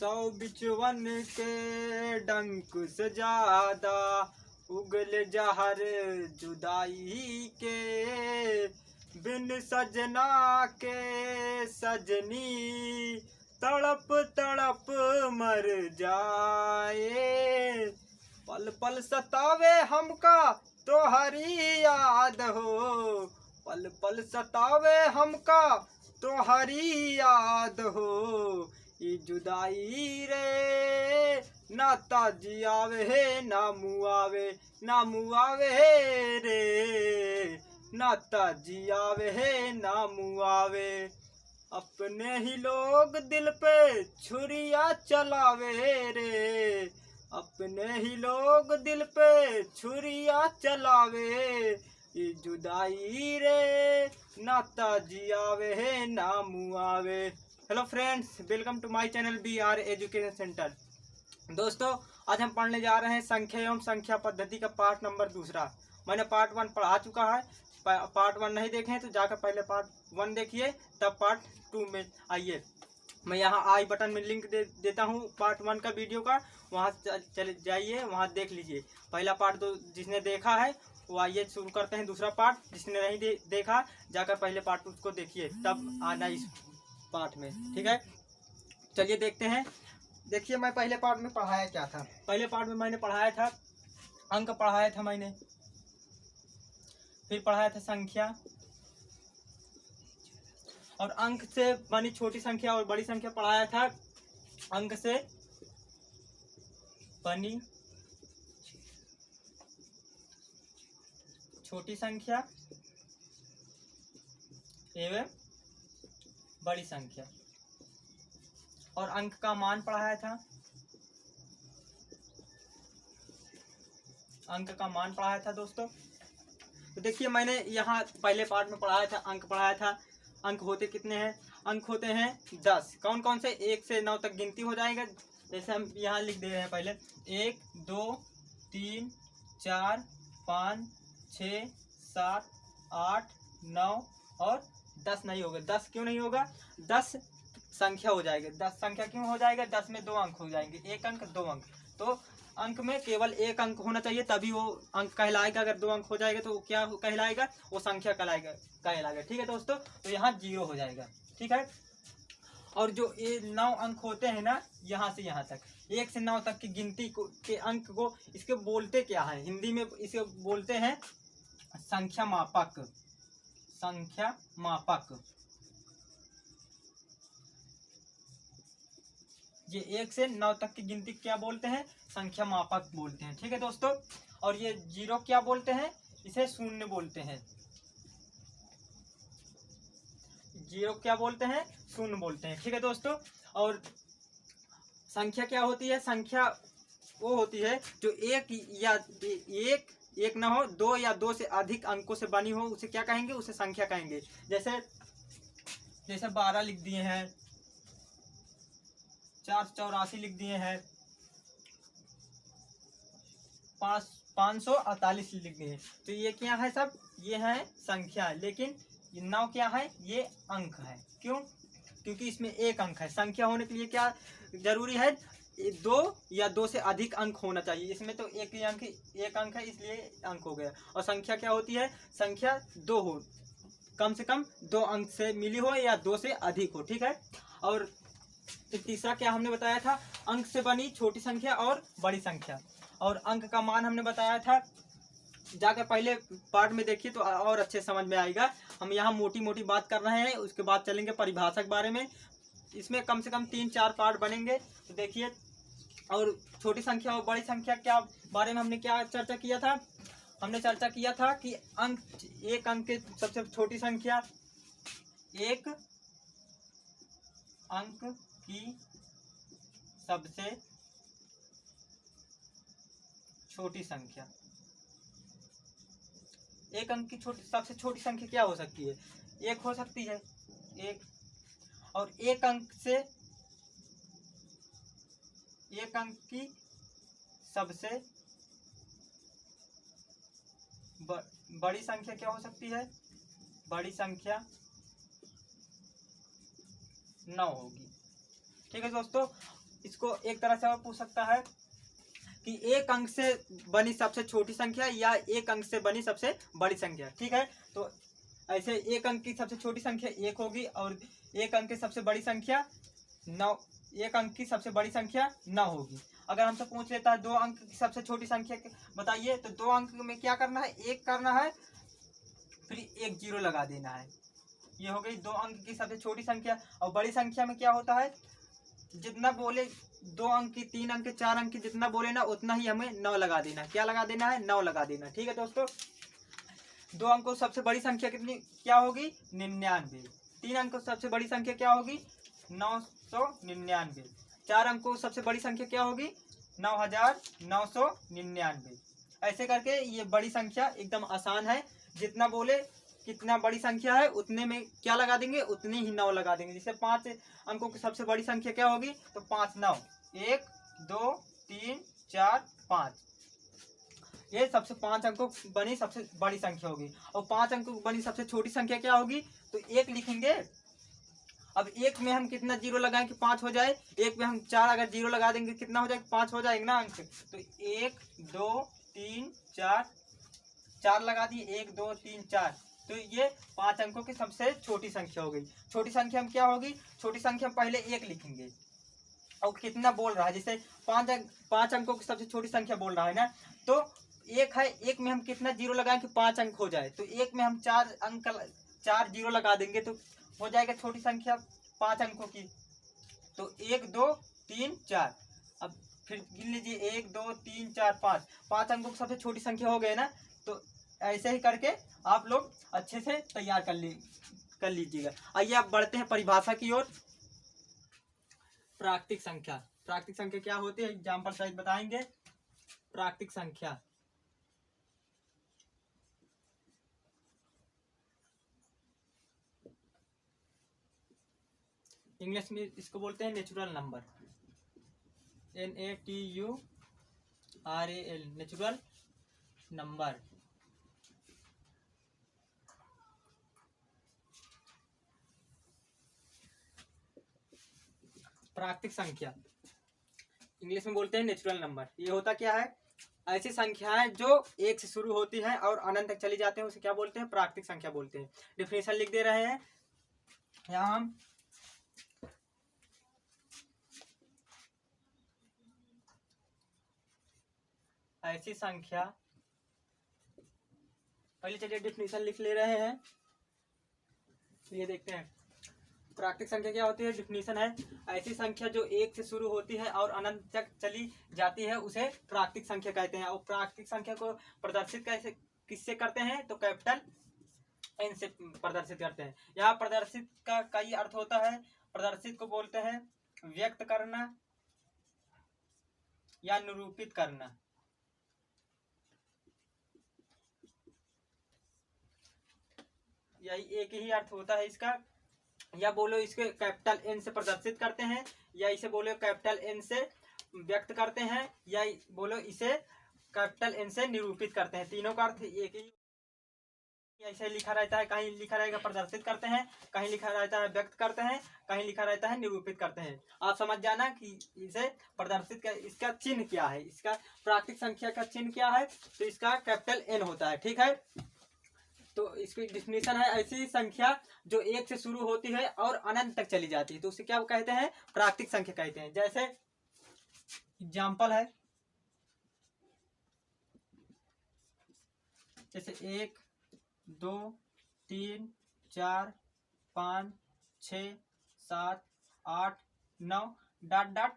सौ बिचवन के डंक से ज्यादा उगल जहर जुदाई के, बिन सजना के सजनी तड़प तड़प मर जाए। पल पल सतावे हमका तो हरी याद हो, पल पल सतावे हमका तो हरी याद हो। ये जुदाई रे ना ताजियावे ना मुआवे, ना मुआवे रे ना ताजियावे ना मुआवे। अपने ही लोग दिल पे छुरिया चलावे रे, अपने ही लोग दिल पे छुरिया चलावे। ये जुदाई रे ना ताजियावे ना मुआवे। Hello friends, welcome to my channel BR education centre. दोस्तों, आज हम पढ़ने जा रहे हैं संख्या एवं संख्या पद्धति का पार्ट नंबर 2। मैंने पार्ट 1 पढ़ा चुका है। पार्ट 1 नहीं देखे तो जाकर पहले पार्ट 1 देखिए, तब पार्ट 2 में आइए। मैं यहाँ आई बटन में लिंक देता हूँ पार्ट 1 का वीडियो का, वहाँ चले जाइए, वहाँ देख लीजिए। पहला पार्ट 2 जिसने देखा है वो आइए शुरू करते हैं दूसरा पार्ट। जिसने नहीं देखा जाकर पहले पार्ट उसको देखिए, तब आना इस पार्ट में, ठीक है। चलिए देखते हैं। देखिए, मैं पहले पार्ट में पढ़ाया क्या था। पहले पार्ट में मैंने पढ़ाया था अंक, पढ़ाया था मैंने, फिर पढ़ाया था संख्या, और अंक से बनी छोटी संख्या और बड़ी संख्या पढ़ाया था। अंक से बनी छोटी संख्या एवं बड़ी संख्या, और अंक का मान पढ़ाया था। अंक का मान पढ़ाया था दोस्तों। तो देखिए, मैंने यहाँ पहले पार्ट में पढ़ाया था, अंक पढ़ाया था। अंक होते कितने हैं? अंक होते हैं 10। कौन कौन से? 1 से 9 तक गिनती हो जाएगा। जैसे हम यहाँ लिख दे रहे हैं पहले 1 2 3 4 5 6 7 8 9 और 10 नहीं होगा। 10 क्यों नहीं होगा? 10 संख्या हो जाएगा। 10 संख्या क्यों हो जाएगा? 10 में 2 अंक हो जाएंगे, 1 अंक 2 अंक। तो अंक में केवल 1 अंक होना चाहिए, तभी वो अंक कहलाएगा। अगर 2 अंक हो जाएगा तो वो क्या कहलाएगा? वो संख्या कहलाएगा। ठीक है दोस्तों, तो यहाँ 0 हो जाएगा, ठीक है। और जो ये 9 अंक होते हैं ना, यहाँ से यहाँ तक, 1 से 9 तक की गिनती को के अंक को इसके बोलते क्या है? हिंदी में इसे बोलते हैं संख्या मापक। संख्या मापक। ये 1 से 9 तक की गिनती क्या बोलते हैं? संख्या मापक बोलते हैं, ठीक है दोस्तों। और ये 0 क्या बोलते हैं? इसे शून्य बोलते हैं। 0 क्या बोलते हैं? शून्य बोलते हैं, ठीक है दोस्तों। और संख्या क्या होती है? संख्या वो होती है जो एक ना हो, 2 या 2 से अधिक अंकों से बनी हो, उसे क्या कहेंगे? उसे संख्या कहेंगे। जैसे 12 लिख दिए हैं, 484 लिख दिए हैं, 548 लिख दिए हैं। तो ये क्या है? सब ये है संख्या, लेकिन ये 9 क्या है? ये अंक है। क्यों? क्योंकि इसमें 1 अंक है। संख्या होने के लिए क्या जरूरी है? 2 या 2 से अधिक अंक होना चाहिए। इसमें तो एक अंक है, इसलिए अंक हो गया। और संख्या क्या होती है? संख्या 2 हो, कम से कम 2 अंक से मिली हो या 2 से अधिक हो, ठीक है। और तीसरा क्या हमने बताया था? अंक से बनी छोटी संख्या और बड़ी संख्या। और अंक का मान हमने बताया था, जाकर पहले पार्ट में देखिए तो और अच्छे समझ में आएगा। हम यहाँ मोटी मोटी बात कर रहे हैं, उसके बाद चलेंगे परिभाषा के बारे में। इसमें कम से कम 3-4 पार्ट बनेंगे, तो देखिए। और छोटी संख्या और बड़ी संख्या क्या बारे में हमने क्या चर्चा किया था? हमने चर्चा किया था कि एक अंक की सबसे छोटी संख्या, 1 अंक की सबसे छोटी संख्या। 1 अंक की सबसे छोटी संख्या क्या हो सकती है? 1 हो सकती है, 1। और 1 अंक की सबसे बड़ी संख्या क्या हो सकती है? बड़ी संख्या 9 होगी, ठीक है दोस्तों। इसको एक तरह से और पूछ सकता है कि एक अंक से बनी सबसे छोटी संख्या या एक अंक से बनी सबसे बड़ी संख्या। ठीक है, तो ऐसे एक अंक की सबसे छोटी संख्या 1 होगी और एक अंक की सबसे बड़ी संख्या 9, एक अंक की सबसे बड़ी संख्या 9 होगी। अगर हमसे पूछ लेता है 2 अंक की सबसे छोटी संख्या बताइए, तो 2 अंक में क्या करना है, 1 करना है, फिर 1 0 लगा देना है। ये हो गई 2 अंक की सबसे छोटी संख्या। और बड़ी संख्या में क्या होता है, जितना बोले 2 अंक की, 3 अंक की, 4 अंक की जितना बोले ना उतना ही हमें 9 लगा देना। क्या लगा देना है, 9 लगा देना। ठीक है दोस्तों, 2 अंकों सबसे बड़ी संख्या कितनी क्या होगी, 99। 3 अंकों सबसे बड़ी संख्या क्या होगी, 999। 4 अंकों सबसे बड़ी संख्या क्या होगी, 9999। ऐसे करके ये बड़ी संख्या एकदम आसान है, जितना बोले कितना बड़ी संख्या है उतने में क्या लगा देंगे, उतने ही 9 लगा देंगे। जैसे 5 अंकों की सबसे बड़ी संख्या क्या होगी, तो 5 9, 1 2 3 4 5, ये सबसे 5 अंकों बनी सबसे बड़ी संख्या होगी। और 5 अंकों बनी सबसे छोटी संख्या क्या होगी, तो 1 लिखेंगे। अब 1 में हम कितना 0 लगाएं कि 5 हो जाए, 1 में हम 4 अगर 0 लगा देंगे कितना हो जाएगा, 5 हो जाएगा ना अंक। तो 1 2 3 4, 4 लगा दिए, 1 2 3 4, तो ये 5 अंकों की सबसे छोटी संख्या हो गई। छोटी संख्या में क्या होगी, छोटी संख्या में पहले 1 लिखेंगे और कितना बोल रहा है, जैसे 5 अंकों की सबसे छोटी संख्या बोल रहा है ना, तो 1 है, 1 में हम कितना 0 लगाएं कि 5 अंक हो जाए, तो 1 में हम 4 अंक 4 0 लगा देंगे तो हो जाएगा छोटी संख्या 5 अंकों की। तो 1 2 3 4, अब फिर गिन लीजिए 1 2 3 4 5, 5 अंकों की सबसे छोटी संख्या हो गए ना। तो ऐसे ही करके आप लोग अच्छे से तैयार कर लीजिएगा। आइए आप बढ़ते हैं परिभाषा की ओर। प्राकृतिक संख्या, प्राकृतिक संख्या क्या होती है एग्जाम्पल सहित बताएंगे। प्राकृतिक संख्या इंग्लिश में इसको बोलते हैं natural number, NATURAL, natural number. प्राकृतिक संख्या इंग्लिश में बोलते हैं नेचुरल नंबर। ये होता क्या है, ऐसी संख्याएं जो 1 से शुरू होती हैं और अनंत तक चली जाते हैं उसे क्या बोलते हैं, प्राकृतिक संख्या बोलते हैं। डिफिनेशन लिख दे रहे हैं यहाँ हम। ऐसी संख्या, पहले चलिए डिफिनेशन लिख ले रहे हैं, ये देखते हैं प्राकृतिक संख्या क्या होती है। डिफिनेशन है, ऐसी संख्या जो 1 से शुरू होती है और अनंत तक चली जाती है उसे प्राकृतिक संख्या कहते हैं। और प्राकृतिक संख्या को प्रदर्शित कैसे किससे करते हैं, तो कैपिटल N से प्रदर्शित करते हैं। यहाँ प्रदर्शित का कई अर्थ होता है। प्रदर्शित को बोलते हैं व्यक्त करना या निरूपित करना। यही एक ही अर्थ होता है इसका। या बोलो इसके कैपिटल N से प्रदर्शित करते हैं, या इसे बोलो कैपिटल N से व्यक्त करते हैं, या बोलो इसे कैपिटल N से निरूपित करते हैं। तीनों का अर्थ एक ही ऐसे लिखा रहता है। कहीं लिखा रहेगा प्रदर्शित करते हैं, कहीं लिखा रहता है व्यक्त करते हैं, कहीं लिखा रहता है निरूपित करते हैं। आप समझ जाना कि इसे प्रदर्शित का इसका चिन्ह क्या है, इसका प्राकृतिक संख्या का चिन्ह क्या है, तो इसका कैपिटल N होता है। ठीक है, तो इसकी डिफिनेशन है, ऐसी संख्या जो 1 से शुरू होती है और अनंत तक चली जाती है तो उसे क्या कहते हैं, प्राकृतिक संख्या कहते हैं। जैसे एग्जाम्पल है, जैसे 1 2 3 4 5 6 7 8 9 डॉट डॉट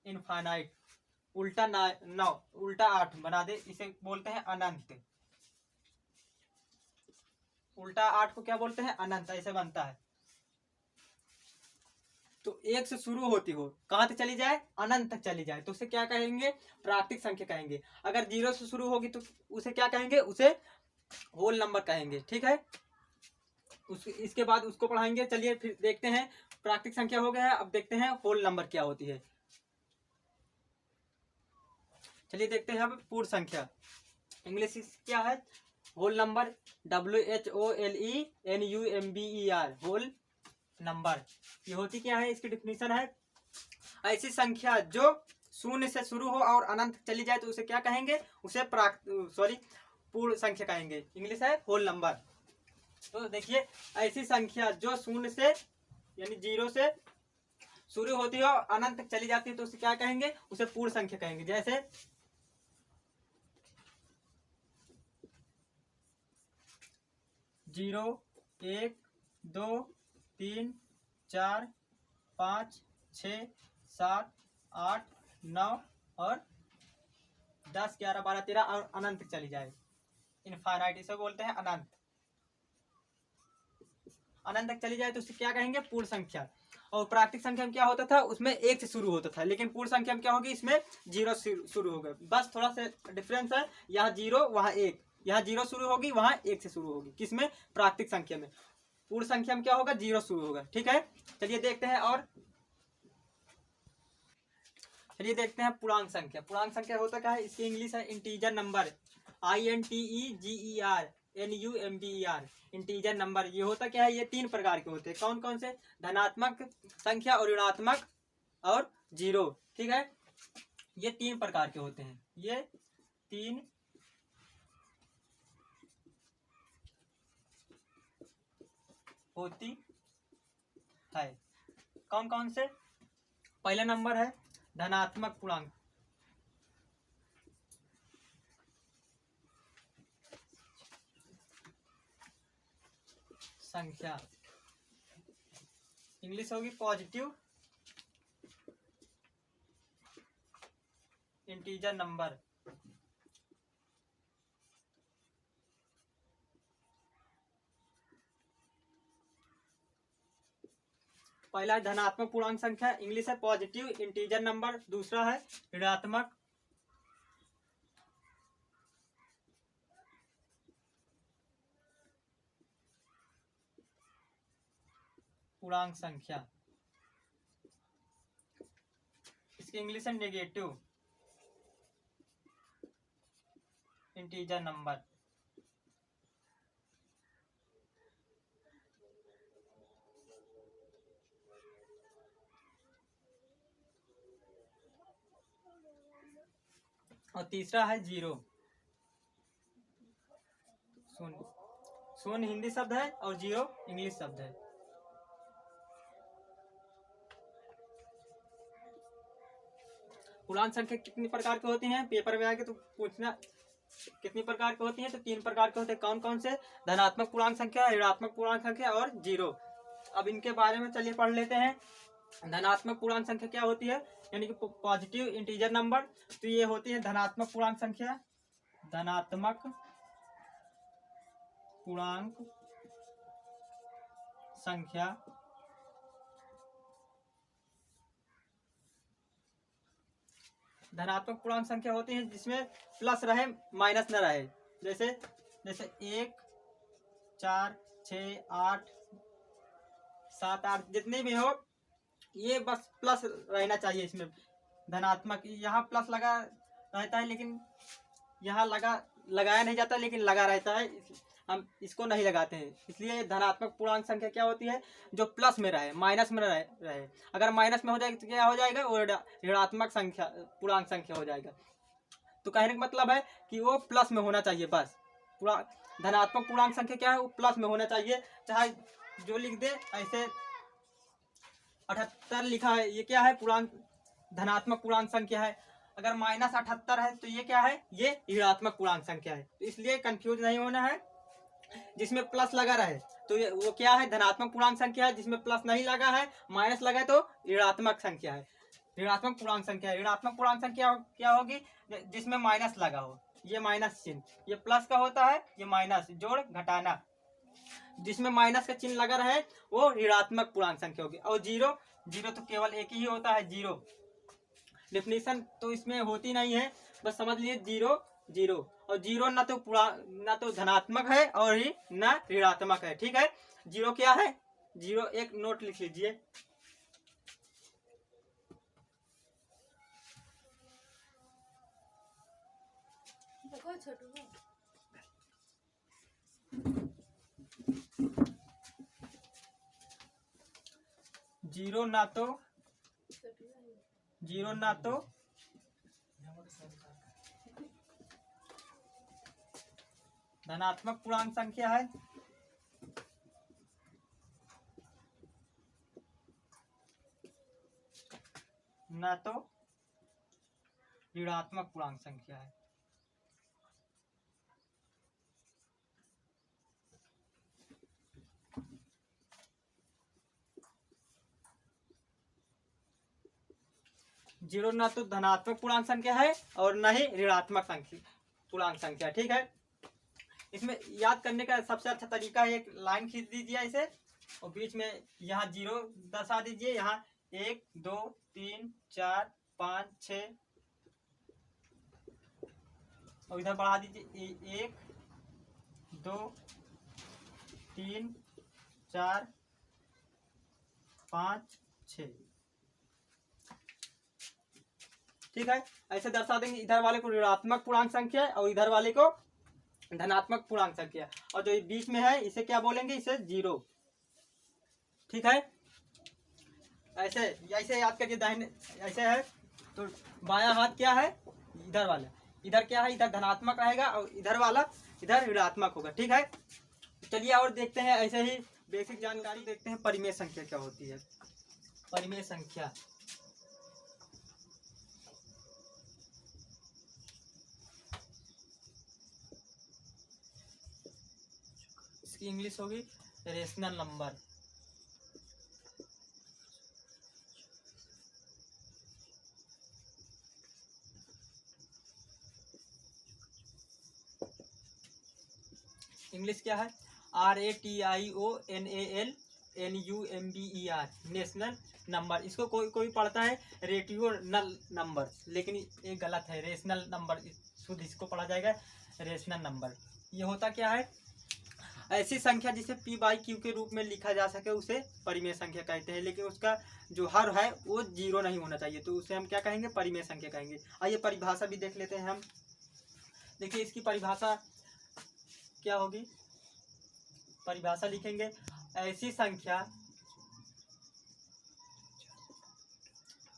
इनफाइनाइट, उल्टा 9 उल्टा 8 बना दे, इसे बोलते हैं अनंत। उल्टा 8 को क्या बोलते हैं, अनंत। ऐसे बनता है। तो 1 से शुरू होती हो, कहां तक चली जाए, अनंत तक चली जाए, तो उसे क्या कहेंगे, प्राकृतिक संख्या कहेंगे। अगर 0 से शुरू होगी तो उसे क्या कहेंगे, उसे होल नंबर कहेंगे। ठीक है, इसके बाद उसको पढ़ाएंगे। चलिए फिर देखते हैं, प्राकृतिक संख्या हो गया है, अब देखते हैं होल नंबर क्या होती है। चलिए देखते हैं अब पूर्ण संख्या। इंग्लिश क्या है, whole number, WHOLENUMBER, whole number. ये होती क्या है, इसकी डिफिनेशन है, ऐसी संख्या जो शून्य से शुरू हो और अनंत चली जाए तो उसे क्या कहेंगे, उसे पूर्ण संख्या कहेंगे। इंग्लिश है होल नंबर। तो देखिए ऐसी संख्या जो शून्य से यानी 0 से शुरू होती है और अनंत तक चली जाती है तो उसे क्या कहेंगे, उसे पूर्ण संख्या कहेंगे। जैसे 0 1 2 3 4 5 6 7 8 9 और 10 11 12 13 और अनंत तक चली जाए, इनफाइनाइट, इसे बोलते हैं अनंत। अनंत तक चली जाए तो उसे क्या कहेंगे, पूर्ण संख्या। और प्राकृतिक संख्या में क्या होता था, उसमें 1 से शुरू होता था, लेकिन पूर्ण संख्या में क्या होगी, इसमें 0 शुरू होगा। बस थोड़ा सा डिफरेंस है, यहाँ 0 वहाँ 1, यहाँ 0 शुरू होगी वहाँ 1 से शुरू होगी। किसमें, प्राकृतिक संख्या में। पूर्ण संख्या में क्या होगा, 0 शुरू होगा। ठीक है, चलिए देखते हैं। और चलिए देखते हैं पूर्णांक संख्या। पूर्णांक संख्या होता क्या है, इसकी इंग्लिश है integer number, INTEGERNUMBER, integer number. ये होता क्या है, ये 3 प्रकार के होते हैं। कौन कौन से, धनात्मक संख्या और ऋणात्मक और 0। ठीक है, ये 3 प्रकार के होते हैं, ये 3 होती है। कौन कौन से, पहला नंबर है धनात्मक पूर्णांक संख्या, इंग्लिश होगी पॉजिटिव इंटीजर नंबर। पहला है धनात्मक पूर्णांक संख्या, इंग्लिश है पॉजिटिव इंटीजर नंबर। दूसरा है ऋणात्मक पूर्णांक संख्या, इसकी इंग्लिश है नेगेटिव इंटीजर नंबर। और तीसरा है 0, शून्य। शून्य हिंदी शब्द है और 0 इंग्लिश शब्द है। पूर्णांक संख्या कितनी प्रकार की होती हैं, पेपर में आके तो पूछना कितनी प्रकार की होती हैं, तो 3 प्रकार के होते हैं। कौन कौन से, धनात्मक पूर्णांक संख्या, ऋणात्मक पूर्णांक संख्या और 0। अब इनके बारे में चलिए पढ़ लेते हैं। धनात्मक पूर्णांक संख्या क्या होती है, यानी कि पॉजिटिव इंटीजर नंबर। तो ये होती है धनात्मक पूर्णांक संख्या, धनात्मक पूर्णांक संख्या। धनात्मक पूर्णांक संख्या होती है जिसमें प्लस रहे माइनस न रहे। जैसे 1 4 6 8 7 8 जितने भी हो, ये बस प्लस रहना चाहिए इसमें। धनात्मक यहाँ प्लस लगा रहता है, लेकिन यहाँ लगाया नहीं जाता, लेकिन लगा रहता है, हम इसको नहीं लगाते हैं। इसलिए धनात्मक पूर्णांक संख्या क्या होती है, जो प्लस में रहे, माइनस में रहे। अगर माइनस में हो जाएगा तो क्या हो जाएगा, वो ऋणात्मक संख्या पूर्णांक संख्या हो जाएगा। तो कहने का मतलब है कि वो प्लस में होना चाहिए बस। धनात्मक पूर्णांक संख्या क्या है, वो प्लस में होना चाहिए। चाहे जो लिख दे, ऐसे 78 लिखा है, ये क्या है, पूर्णांक धनात्मक पूर्णांक संख्या है। अगर -78 है तो ये क्या है, ये ऋणात्मक पूर्णांक संख्या है। तो इसलिए कंफ्यूज नहीं होना है। जिसमें प्लस लगा रहे तो ये वो क्या है, धनात्मक पूर्णांक संख्या है। जिसमें प्लस नहीं लगा है, माइनस लगा है, तो ऋणात्मक संख्या है, ऋणात्मक पूर्णांक संख्या है। ऋणात्मक पूर्णांक संख्या क्या होगी, जिसमें माइनस लगा हो। ये माइनस चिन्ह, ये प्लस का होता है, ये माइनस, जोड़ घटाना। जिसमें माइनस का चिन्ह लगा रहे वो ऋणात्मक पूर्णांक संख्या होगी। और 0 तो केवल एक ही होता है, 0। डेफिनेशन तो इसमें होती नहीं है, बस समझ लिए 0 0। और 0 ना तो धनात्मक है और ही ना ऋणात्मक है। ठीक है, 0 क्या है, 0 एक नोट लिख लीजिए। जीरो ना तो जीरो ना तो धनात्मक पूर्णांक संख्या है ना तो ऋणात्मक पूर्णांक संख्या है। जीरो ना तो धनात्मक पूर्णांक संख्या है और न ही ऋणात्मक संख्या पूर्णांक संख्या। ठीक है, इसमें याद करने का सबसे अच्छा तरीका है, एक लाइन खींच दीजिए ऐसे और बीच में यहाँ जीरो दर्शा दीजिए। यहाँ 1 2 3 4 5 6 और इधर बढ़ा दीजिए 1 2 3 4 5 6। ठीक है, ऐसे दर्शा देंगे। इधर वाले को ऋणात्मक पूर्णांक संख्या और इधर वाले को धनात्मक पूर्णांक संख्या, और जो बीच में है इसे क्या बोलेंगे, इसे जीरो। ठीक है, ऐसे ऐसे याद करिए। दाहिने ऐसे है तो बायां हाथ क्या है, इधर वाला, इधर क्या है, इधर धनात्मक रहेगा और इधर वाला इधर ऋणात्मक होगा। ठीक है, चलिए और देखते हैं ऐसे ही बेसिक जानकारी देखते हैं। परिमेय संख्या क्या होती है। परिमेय संख्या इसकी इंग्लिश होगी रेशनल नंबर। इंग्लिश क्या है, RATIONALNUMBER, नेशनल नंबर। इसको कोई कोई पढ़ता है रेटियोनल नंबर, लेकिन ये गलत है, रेशनल नंबर शुद्ध इसको पढ़ा जाएगा रेशनल नंबर। ये होता क्या है, ऐसी संख्या जिसे P बाई Q के रूप में लिखा जा सके उसे परिमेय संख्या कहते हैं, लेकिन उसका जो हर है वो जीरो नहीं होना चाहिए, तो उसे हम क्या कहेंगे, परिमेय संख्या कहेंगे। आइए परिभाषा भी देख लेते हैं हम। देखिए इसकी परिभाषा क्या होगी, परिभाषा लिखेंगे, ऐसी संख्या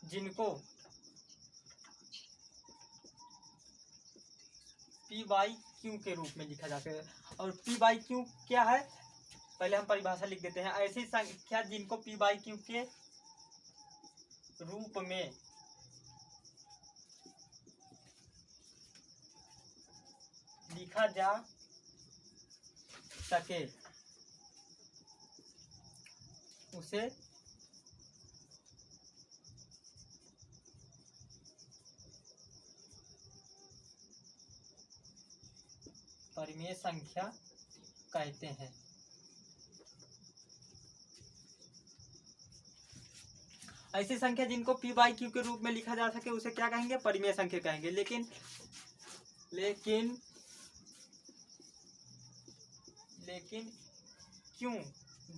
जिनको P बाई Q के रूप में लिखा जा सके। और P बाई Q क्या है, पहले हम परिभाषा लिख देते हैं। ऐसी संख्या जिनको P बाई Q के रूप में लिखा जा सके उसे परिमेय संख्या कहते हैं। ऐसी संख्या जिनको P बाई Q के रूप में लिखा जा सके उसे क्या कहेंगे, परिमेय संख्या कहेंगे। लेकिन Q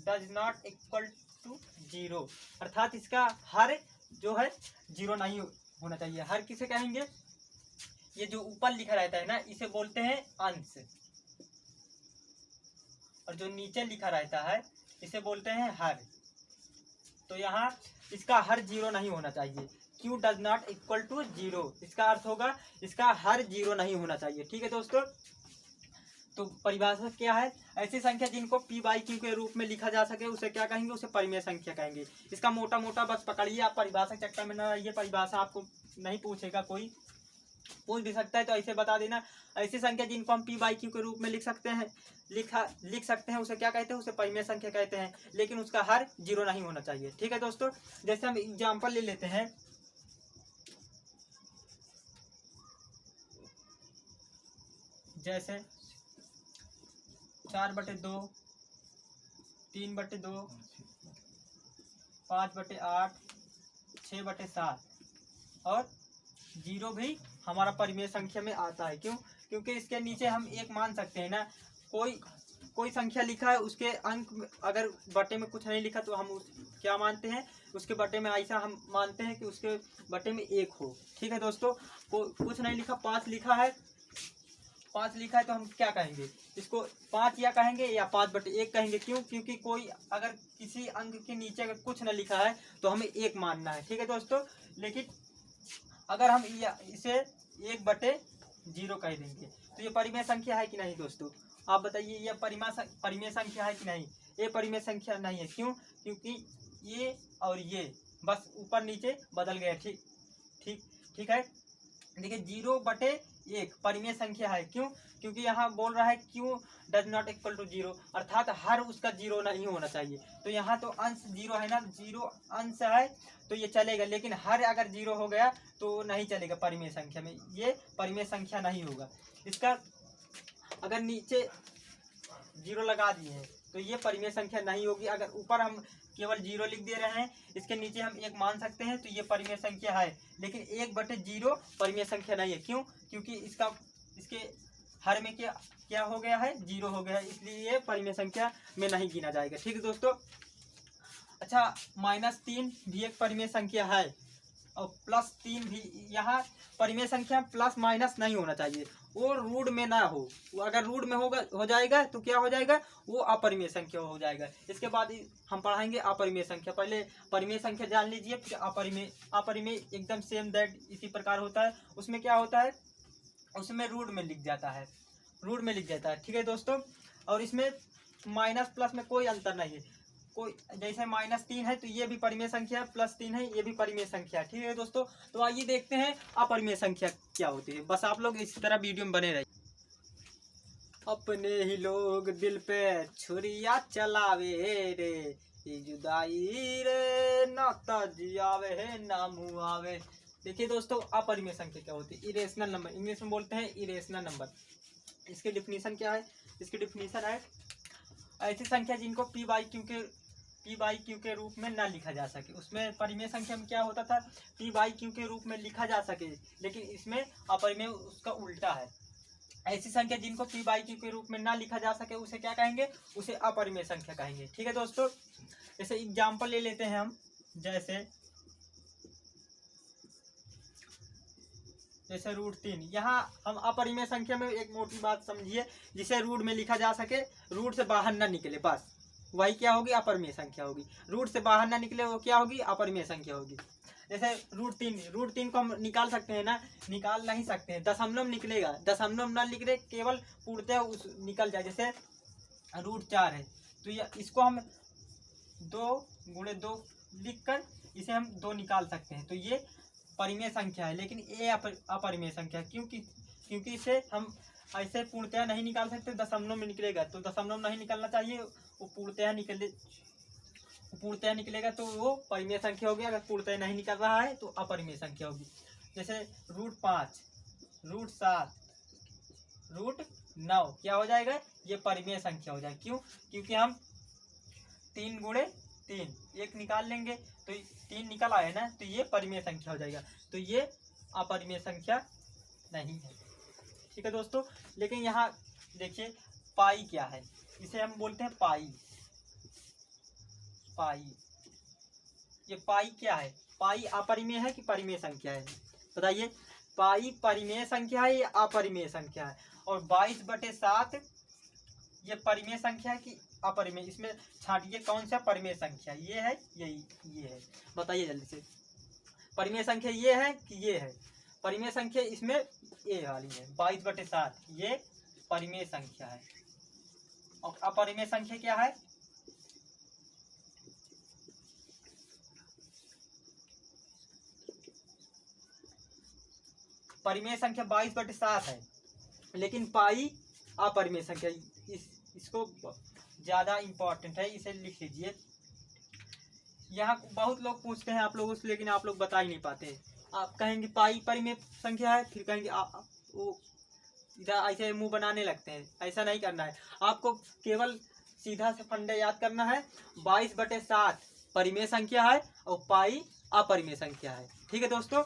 does not equal to zero, अर्थात इसका हर जो है जीरो नहीं होना चाहिए। हर किसे कहेंगे, ये जो ऊपर लिखा रहता है ना इसे बोलते हैं अंश, और जो नीचे लिखा रहता है इसे बोलते हैं हर। तो यहाँ इसका हर जीरो नहीं होना चाहिए। Q does not equal to zero, इसका अर्थ होगा इसका हर जीरो नहीं होना चाहिए। ठीक है दोस्तों, तो परिभाषा क्या है, ऐसी संख्या जिनको P बाई Q के रूप में लिखा जा सके उसे क्या कहेंगे, उसे परिमेय संख्या कहेंगे। इसका मोटा मोटा बस पकड़िए, आप परिभाषा चक्कर में ना रहिए। परिभाषा आपको नहीं पूछेगा, कोई पूछ भी सकता है तो ऐसे बता देना। ऐसी संख्या जिनको हम P बाई Q के रूप में लिख सकते हैं उसे क्या कहते हैं, उसे परिमेय संख्या कहते हैं, लेकिन उसका हर जीरो नहीं होना चाहिए। ठीक है दोस्तों, जैसे हम एग्जाम्पल ले लेते हैं। जैसे 4/2, 3/2, 5/8, 6/7 और जीरो भी हमारा परिमेय संख्या में आता है। क्यों, क्योंकि इसके नीचे हम एक मान सकते हैं ना, कोई संख्या लिखा है उसके अंक अगर बटे में कुछ नहीं लिखा तो हम क्या मानते हैं, उसके बटे में ऐसा हम मानते हैं कि उसके बटे में 1 हो। ठीक है दोस्तों, कुछ नहीं लिखा, 5 लिखा है 5 लिखा है तो हम क्या कहेंगे, इसको 5 या कहेंगे या 5/1 कहेंगे। क्यों? क्योंकि कोई अगर किसी अंक के नीचे अगर कुछ न लिखा है तो हमें 1 मानना है, ठीक है दोस्तों। लेकिन अगर हम इसे 1/0 कह देंगे तो ये परिमेय संख्या है कि नहीं दोस्तों? आप बताइए, ये परिमेय संख्या है कि नहीं? ये परिमेय संख्या नहीं है। क्यों? क्योंकि ये और ये बस ऊपर नीचे बदल गया। ठीक ठीक ठीक है। देखिए 0/1 परिमेय संख्या है। क्यों? क्योंकि यहाँ बोल रहा है क्यों डज नॉट इक्वल टू 0, अर्थात हर उसका 0 नहीं होना चाहिए। तो यहाँ तो अंश 0 है ना, 0 अंश है तो ये चलेगा, लेकिन हर अगर 0 हो गया तो नहीं चलेगा परिमेय संख्या में, ये परिमेय संख्या नहीं होगा। इसका अगर नीचे 0 लगा दिए हैं तो ये परिमेय संख्या नहीं होगी। अगर ऊपर हम केवल 0 लिख दे रहे हैं, इसके नीचे हम 1 मान सकते हैं तो ये परिमेय संख्या है। लेकिन 1/0 परिमेय संख्या नहीं है। क्यों? क्योंकि इसके हर में क्या हो गया है, 0 हो गया है, इसलिए ये परिमेय संख्या में नहीं गिना जाएगा। ठीक है दोस्तों। अच्छा, -3 भी एक परिमेय संख्या है और +3 भी। यहाँ परिमेय संख्या प्लस माइनस नहीं होना चाहिए, वो रूट में ना हो। वो अगर रूट में हो जाएगा तो क्या हो जाएगा, वो अपरिमेय संख्या हो जाएगा। इसके बाद हम पढ़ाएंगे अपरिमेय संख्या। पहले परिमेय संख्या जान लीजिए, फिर अपरिमेय एकदम सेम दैट इसी प्रकार होता है। उसमें क्या होता है, उसमें रूट में लिख जाता है, रूट में लिख जाता है। ठीक है दोस्तों। और इसमें माइनस प्लस में कोई अंतर नहीं है। कोई जैसे -3 है तो ये भी परिमेय संख्या है, +3 है ये भी परिमेय संख्या है। ठीक है दोस्तों। तो आइए देखते हैं अपरिमेय संख्या क्या होती है। बस आप लोग इसी तरह वीडियो में बने रहिए। अपने ही लोग दिल पे छुरिया चलावे रे, ये जुदाई रे ना तजियावे है ना मुआवे। देखिए दोस्तों, अपरिमेय संख्या क्या होती है, इरेशनल नंबर, इंग्लिश में बोलते हैं इरेशनल नंबर। इसकी डिफिनीशन क्या है, इसकी डिफिनीशन है ऐसी संख्या जिनको P/Q के रूप में ना लिखा जा सके। उसमें परिमेय संख्या में क्या होता था, P/Q के रूप में लिखा जा सके, लेकिन इसमें अपरिमेय उसका उल्टा है। ऐसी संख्या जिनको P/Q के रूप में ना लिखा जा सके उसे क्या कहेंगे, उसे अपरिमेय संख्या कहेंगे। ठीक है दोस्तों। जैसे एग्जाम्पल ले लेते हैं हम, जैसे √3। यहाँ हम अपरिमेय संख्या में एक मोटी बात समझिए, जिसे रूट में लिखा जा सके, रूट से बाहर ना निकले, बस वही क्या होगी, अपरिमेय संख्या होगी। रूट से बाहर ना निकले वो क्या होगी, अपरिमेय संख्या होगी। जैसे √3 को हम निकाल सकते हैं ना, निकाल नहीं सकते हैं, दशमलव निकलेगा, दशमलव ना निकले, केवल पूर्णतः निकल जाए। जैसे √4 है तो इसको हम 2 × 2 लिख कर इसे हम 2 निकाल सकते हैं, तो ये परिमेय संख्या है। लेकिन ये अपरिमेय संख्या, क्योंकि इसे हम ऐसे पूर्णतः नहीं निकाल सकते, दशमलव में निकलेगा तो दशमलव नहीं निकलना चाहिए, वो पूर्णतः निकलेगा तो वो परिमेय संख्या होगी। अगर पूर्णतः नहीं निकल रहा है तो अपरिमेय संख्या होगी। जैसे √5, √7, √9 क्या हो जाएगा, ये परिमेय संख्या हो जाएगी। क्यों? क्योंकि हम 3 × 3 1 निकाल लेंगे तो 3 निकल आए ना, तो ये परिमेय संख्या हो जाएगा। तो ये अपरिमेय संख्या नहीं है। ठीक है दोस्तों। लेकिन यहाँ देखिए पाई क्या है, इसे हम बोलते हैं पाई। ये पाई क्या है, पाई अपरिमेय है कि परिमेय संख्या है, बताइए। पाई परिमेय संख्या है या अपरिमेय संख्या है? और 22/7 ये परिमेय संख्या है कि अपरिमेय? इसमें छांटिए कौन सा परिमेय संख्या, ये है ये है, बताइए जल्दी से। परिमेय संख्या ये है कि ये है? परिमेय संख्या इसमें ये वाली है, 22/7 ये परिमेय संख्या है। और अपरिमेय संख्या क्या है, परिमेय संख्या 22/7 है, लेकिन पाई अपरिमेय संख्या। इसको ज्यादा इंपॉर्टेंट है, इसे लिख लीजिए। यहाँ बहुत लोग पूछते हैं आप लोगों से, लेकिन आप लोग बता ही नहीं पाते। आप कहेंगे पाई परिमेय संख्या है, फिर कहेंगे वो इधर ऐसे मुंह बनाने लगते हैं। ऐसा नहीं करना है, आपको केवल सीधा से फंडा याद करना है। 22/7 परिमेय संख्या है और पाई अपरिमेय संख्या है। ठीक है दोस्तों।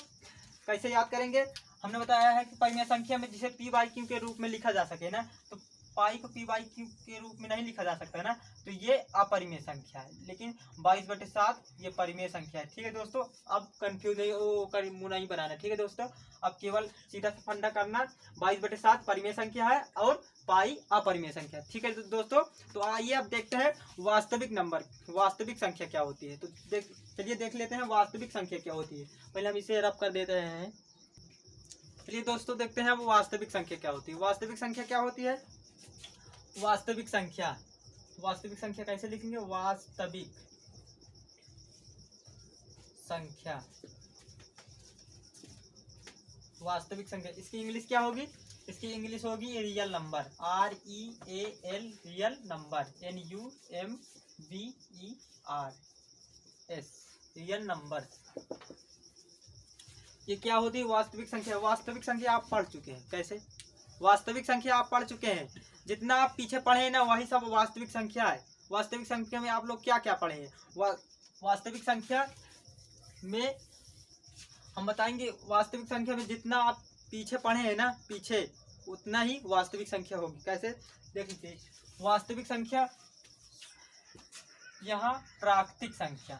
कैसे याद करेंगे, हमने बताया है कि परिमेय संख्या में जिसे P/Q के रूप में लिखा जा सके ना, तो पाई को पी बाई क्यू के रूप में नहीं लिखा जा सकता है ना, तो ये अपरिमेय संख्या है। लेकिन 22/7 ये परिमेय संख्या है। ठीक है दोस्तों, अब कंफ्यूज मुंह नहीं बनाना। ठीक है दोस्तों, अब केवल सीधा सा फंडा करना, 22/7 परिमेय संख्या है और पाई अपरिमेय संख्या। ठीक है दोस्तों, तो आइए अब देखते हैं वास्तविक नंबर, वास्तविक संख्या क्या होती है। तो चलिए देख लेते हैं वास्तविक संख्या क्या होती है। पहले हम इसे रब कर देते हैं। चलिए दोस्तों देखते हैं वो वास्तविक संख्या क्या होती है। वास्तविक संख्या क्या होती है? वास्तविक संख्या, वास्तविक संख्या कैसे लिखेंगे? वास्तविक संख्या, वास्तविक संख्या, इसकी इंग्लिश क्या होगी? इसकी इंग्लिश होगी real number, REAL, real number, NUMBERS, real number. ये क्या होती है? वास्तविक संख्या। वास्तविक संख्या आप पढ़ चुके हैं कैसे? वास्तविक संख्या आप पढ़ चुके हैं, जितना आप पीछे पढ़े हैं ना वही सब वास्तविक संख्या है। वास्तविक संख्या में आप लोग क्या क्या पढ़े हैं? वास्तविक संख्या में हम बताएंगे, वास्तविक संख्या में जितना आप पीछे पढ़े हैं ना, पीछे उतना ही वास्तविक संख्या होगी। कैसे? देख लीजिए, वास्तविक संख्या, यहाँ प्राकृतिक संख्या,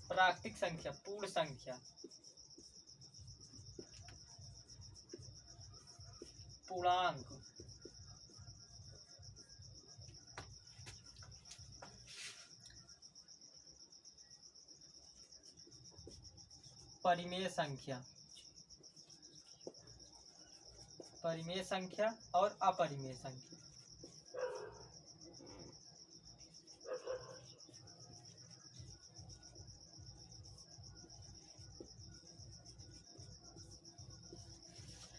प्राकृतिक संख्या, पूर्ण संख्या, पूर्णांक, परिमेय संख्या, परिमेय संख्या और अपरिमेय संख्या।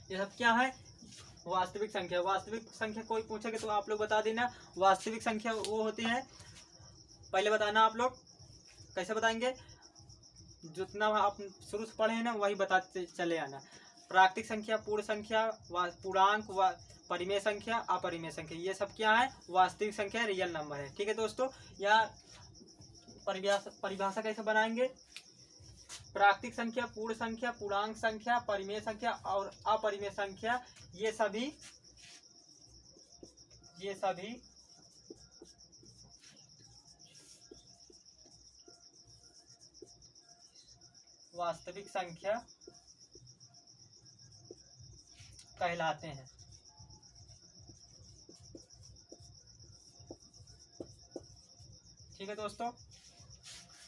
ये सब क्या है? वास्तविक संख्या। वास्तविक संख्या कोई पूछेगा तो आप लोग बता देना। वास्तविक संख्या वो होती है, पहले बताना आप लोग कैसे बताएंगे, जितना आप शुरू से पढ़े हैं ना वही बताते चले आना। प्राकृतिक संख्या, पूर्ण संख्या, पूर्णांक, परिमेय संख्या, अपरिमेय संख्या, ये सब क्या है? वास्तविक संख्या, रियल नंबर है। ठीक है दोस्तों, यहाँ परिभाषा कैसे बनाएंगे? प्राकृतिक संख्या, पूर्ण संख्या, पूर्णांक संख्या, परिमेय संख्या और अपरिमेय संख्या, ये सभी वास्तविक संख्या कहलाते हैं। ठीक है दोस्तों,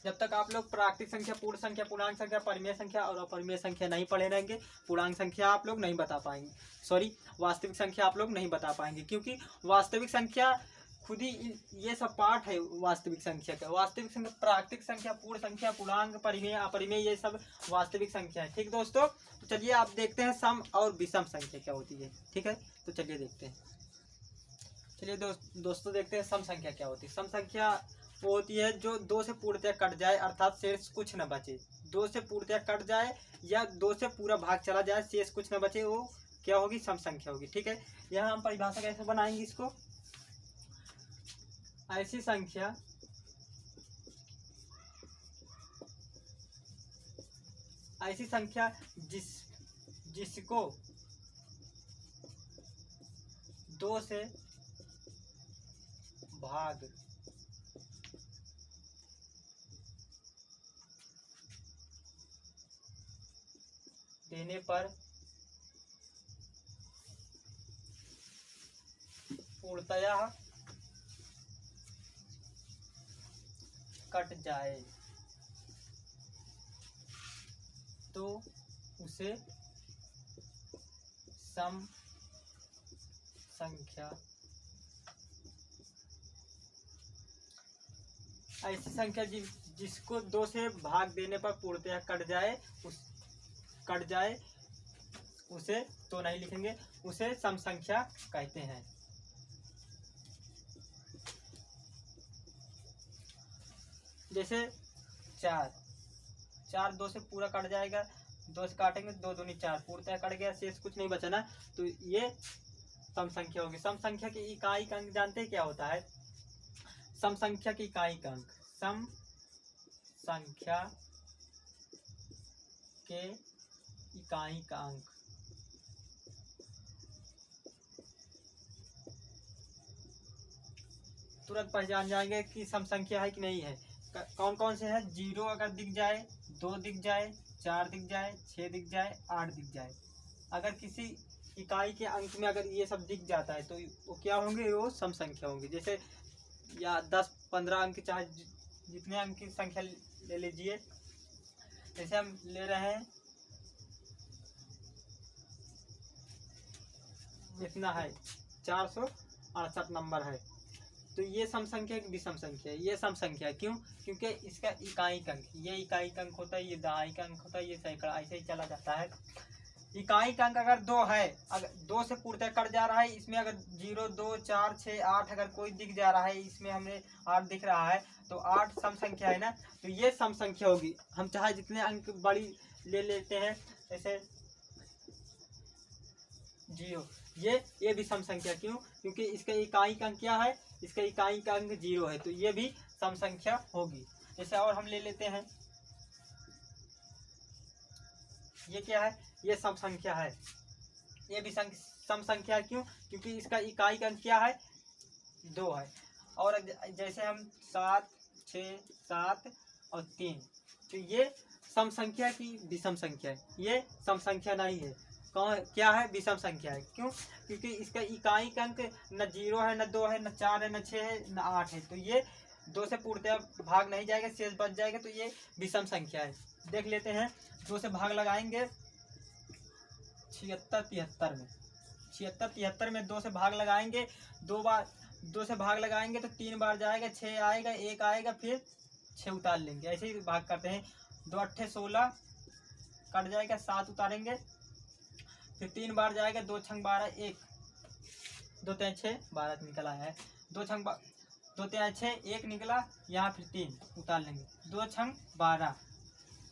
जब तक आप लोग प्राकृतिक संख्या, पूर्ण संख्या, पूर्णांक संख्या, परिमेय संख्या और अपरिमेय संख्या नहीं पढ़े रहेंगे, पूर्णांक संख्या आप लोग नहीं बता पाएंगे, सॉरी वास्तविक संख्या आप लोग नहीं बता पाएंगे, क्योंकि वास्तविक संख्या खुद ही ये सब पार्ट है वास्तविक संख्या का। वास्तविक संख्या, प्राकृतिक संख्या, पूर्ण संख्या, पूर्णांक, परिमेय, अपरिमेय, ये सब वास्तविक संख्या है। ठीक दोस्तों, तो चलिए आप देखते हैं सम और विषम संख्या क्या होती है। ठीक है, तो चलिए देखते हैं। चलिए दोस्तों देखते हैं सम संख्या क्या होती है। सम संख्या वो होती है जो 2 से पूर्णतः कट जाए, अर्थात शेष कुछ न बचे। 2 से पूर्णतः कट जाए या 2 से पूरा भाग चला जाए, शेष कुछ न बचे, वो क्या होगी? सम संख्या होगी। ठीक है, यहाँ हम परिभाषा कैसे बनाएंगे इसको? ऐसी संख्या जिसको 2 से भाग देने पर पूर्णतया कट जाए तो उसे सम संख्या, ऐसी संख्या जिसको 2 से भाग देने पर पूर्णतः कट जाए उसे तो नहीं लिखेंगे, उसे सम संख्या कहते हैं। जैसे 4 2 से पूरा कट जाएगा, 2 से काटेंगे 2 दूनी 4, पूर्णतः कट गया, शेष कुछ नहीं बचा ना, तो ये सम संख्या होगी। सम संख्या की इकाई अंक जानते हैं क्या होता है? सम संख्या की इकाई अंक, सम संख्या के इकाई का अंक। तुरंत पहचान जाएंगे कि सम संख्या है कि नहीं है। कौन कौन से है? 0 अगर दिख जाए, 2 दिख जाए, 4 दिख जाए, 6 दिख जाए, 8 दिख जाए। अगर किसी इकाई के अंक में अगर ये सब दिख जाता है तो वो क्या होंगे? वो सम संख्या होंगे। जैसे या 10-15 अंक, चाहे जितने अंक की संख्या ले लीजिए। जैसे हम ले रहे हैं, इतना है, 468 नंबर है, तो ये सम संख्या की विषम संख्या है। ये सम संख्या क्यों? क्योंकि इसका इकाई अंक, ये इकाई अंक होता है, ये दहाई का अंक होता है, ये सैकड़ा, ऐसे ही चला जाता है। इकाई अंक अगर 2 है, अगर 2 से पूर्णतः कट जा रहा है, इसमें अगर 0, 2, 4, 6, 8 अगर कोई दिख जा रहा है, इसमें हमें 8 दिख रहा है, तो 8 सम संख्या है ना, तो ये सम संख्या होगी। हम चाहे जितने अंक बड़ी ले लेते हैं, जैसे 0, ये भी सम संख्या। क्यों? क्योंकि इसका इकाई अंक क्या है? इसका इकाई का अंक 0 है, तो ये भी सम संख्या होगी। जैसे और हम ले लेते हैं, ये क्या है? ये सम संख्या है, ये भी सम संख्या है। क्यों? क्योंकि इसका इकाई अंक क्या है? 2 है। और जैसे हम 7, 6, 7 और 3, तो ये सम संख्या की विषम संख्या है। ये सम संख्या नहीं है। कौन क्या है? विषम संख्या है। क्यों? क्योंकि इसका इकाई अंक न 0 है, न 2 है, न 4 है, न 6 है, न 8 है, तो ये 2 से पूर्णतः भाग नहीं जाएगा, शेष बच जाएगा, तो ये विषम संख्या है। देख लेते हैं, 2 से भाग लगाएंगे 76-73 में, 76-73 में 2 से भाग लगाएंगे, 2 बार 2 से भाग लगाएंगे तो 3 बार जाएगा, 6 आएगा, 1 आएगा, फिर 6 उतार लेंगे। ऐसे ही भाग करते हैं। 2 8 16 कट जाएगा, 7 उतारेंगे, फिर 3 बार जाएगा, 2 छंग 12, 1 2 3 6 12 निकल आया है। 2 छंग 2 3 6 1 निकला, यहाँ फिर 3 उतार लेंगे, 2 छंग 12,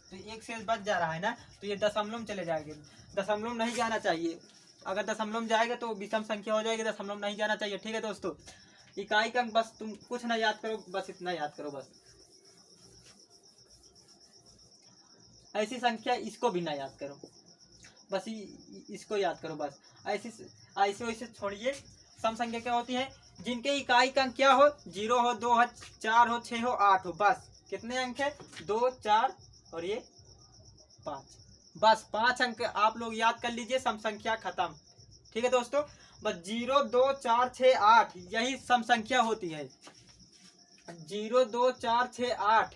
तो 1 शेष बच जा रहा है ना, तो ये दशमलव में चले जाएंगे। दशमलव नहीं जाना चाहिए, अगर दशमलव में जाएगा तो विषम संख्या हो जाएगी, दशमलव नहीं जाना चाहिए। ठीक है दोस्तों, इकाई का अंक बस तुम कुछ ना याद करो, बस इतना याद करो बस। ऐसी संख्या इसको भी ना याद करो, बस इसको याद करो बस। ऐसे वैसे छोड़िए। सम संख्या क्या होती है? जिनके इकाई का अंक क्या हो? 0 हो, 2 हो, 4 हो, 6 हो, 8 हो, बस। कितने अंक है? 2, 4 और ये 5, बस 5 अंक आप लोग याद कर लीजिए, सम संख्या खत्म। ठीक है दोस्तों, बस 0, 2, 4, 6, 8 यही सम संख्या होती है। 0, 2, 4, 6, 8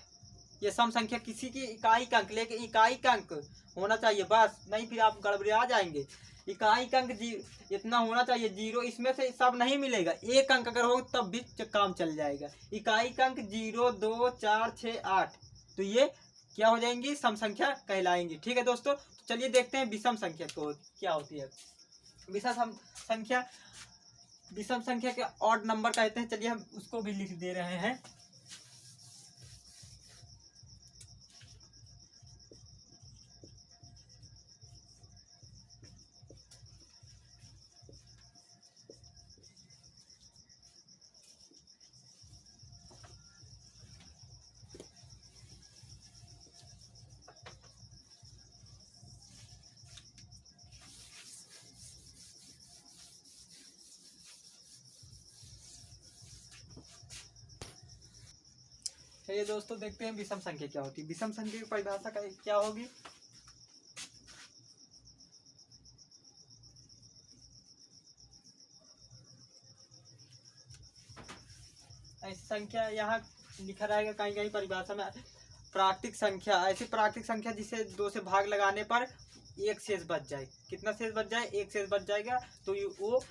ये सम संख्या। किसी की इकाई का अंक, लेकिन इकाई का अंक होना चाहिए बस, नहीं फिर आप गड़बड़ा जाएंगे। इकाई का अंक इतना होना चाहिए 0, इसमें से सब नहीं मिलेगा, एक अंक अगर हो तब भी काम चल जाएगा। इकाई का अंक 0, 2, 4, 6, 8, तो ये क्या हो जाएंगी? सम संख्या कहलाएंगी। ठीक है दोस्तों, तो चलिए देखते हैं विषम संख्या को क्या होती है। विषम संख्या के ऑड नंबर कहते हैं। चलिए हम उसको भी लिख दे रहे हैं। चलिए दोस्तों देखते हैं विषम संख्या क्या होती है। विषम संख्या की परिभाषा क्या होगी? ऐसी संख्या यहाँ लिखा रहेगा कहीं कहीं परिभाषा में, प्राकृतिक संख्या। ऐसी प्राकृतिक संख्या जिसे 2 से भाग लगाने पर 1 शेष बच जाए। कितना शेष बच जाए? 1 शेष बच जाएगा, तो वो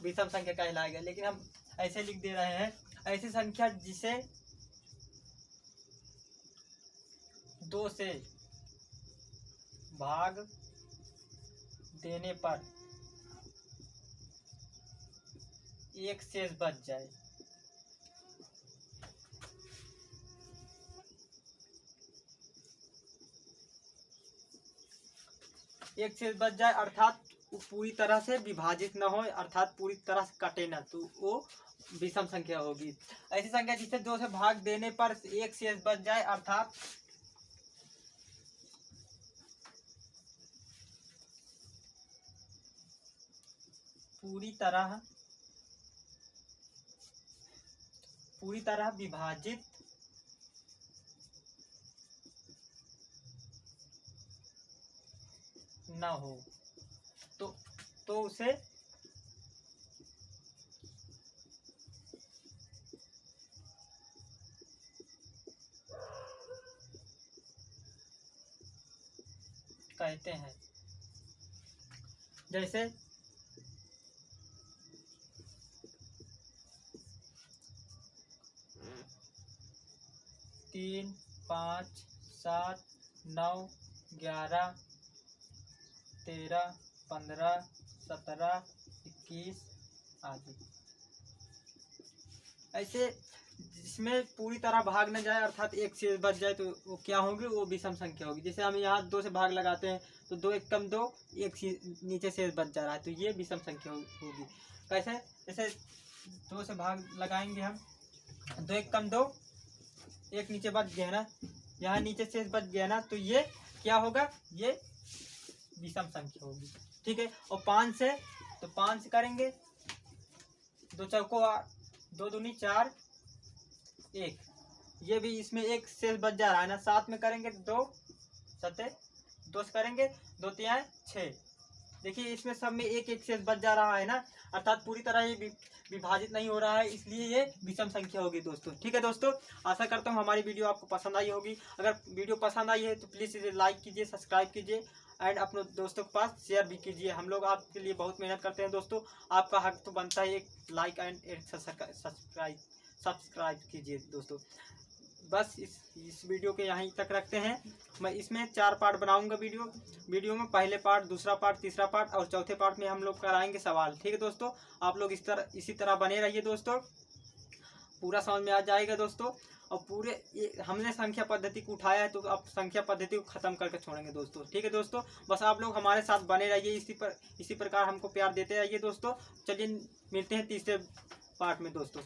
विषम संख्या कहलाएगा। लेकिन हम ऐसे लिख दे रहे हैं, ऐसी संख्या जिसे 2 से भाग देने पर 1 शेष बच जाए। एक शेष बच जाए अर्थात पूरी तरह से विभाजित न हो, अर्थात पूरी तरह से कटे ना, तो वो विषम संख्या होगी। ऐसी संख्या जिसे 2 से भाग देने पर 1 शेष बच जाए, अर्थात पूरी तरह विभाजित न हो तो उसे कहते हैं। जैसे 3, 5, 7, 9, 11, 13, 15, 17, 21 आदि। ऐसे जिसमें पूरी तरह भाग न जाए अर्थात एक से बच जाए तो वो क्या होगी, वो विषम संख्या होगी। जैसे हम यहाँ 2 से भाग लगाते हैं तो 2 एक कम 2, एक नीचे से बच जा रहा है तो ये विषम संख्या होगी। कैसे? जैसे 2 से भाग लगाएंगे हम, 2 एक कम 2, एक नीचे बच गया ना, यहाँ नीचे से बच गया ना, तो ये क्या होगा, ये विषम संख्या होगी। ठीक है। और 5 से, तो 5 से करेंगे 2 चौको 2 दूनी 4, 1, ये भी इसमें एक शेष बच जा रहा है ना। 7 में करेंगे 2 सते 2 से करेंगे 2 तिहाई 6। देखिए इसमें सब में एक एक शेष बच जा रहा है ना, अर्थात पूरी तरह ये विभाजित नहीं हो रहा है, इसलिए ये विषम संख्या होगी दोस्तों। ठीक है दोस्तों, आशा करता हूँ हमारी वीडियो आपको पसंद आई होगी। अगर वीडियो पसंद आई है तो प्लीज़ इसे लाइक कीजिए, सब्सक्राइब कीजिए एंड अपने दोस्तों के पास शेयर भी कीजिए। हम लोग आपके लिए बहुत मेहनत करते हैं दोस्तों, आपका हक तो बनता है एक लाइक एंड सब्सक्राइब कीजिए दोस्तों। बस इस वीडियो के यहीं तक रखते हैं। मैं इसमें 4 पार्ट बनाऊंगा वीडियो में। पहले पार्ट, दूसरा पार्ट, तीसरा पार्ट और चौथे पार्ट में हम लोग कराएंगे सवाल। ठीक है दोस्तों, आप लोग इसी तरह बने रहिए दोस्तों, पूरा समझ में आ जाएगा दोस्तों। और पूरे हमने संख्या पद्धति को उठाया है तो अब संख्या पद्धति को खत्म करके छोड़ेंगे दोस्तों। ठीक है दोस्तों, बस आप लोग हमारे साथ बने रहिए, इसी प्रकार हमको प्यार देते रहिए दोस्तों। चलिए मिलते हैं तीसरे पार्ट में दोस्तों।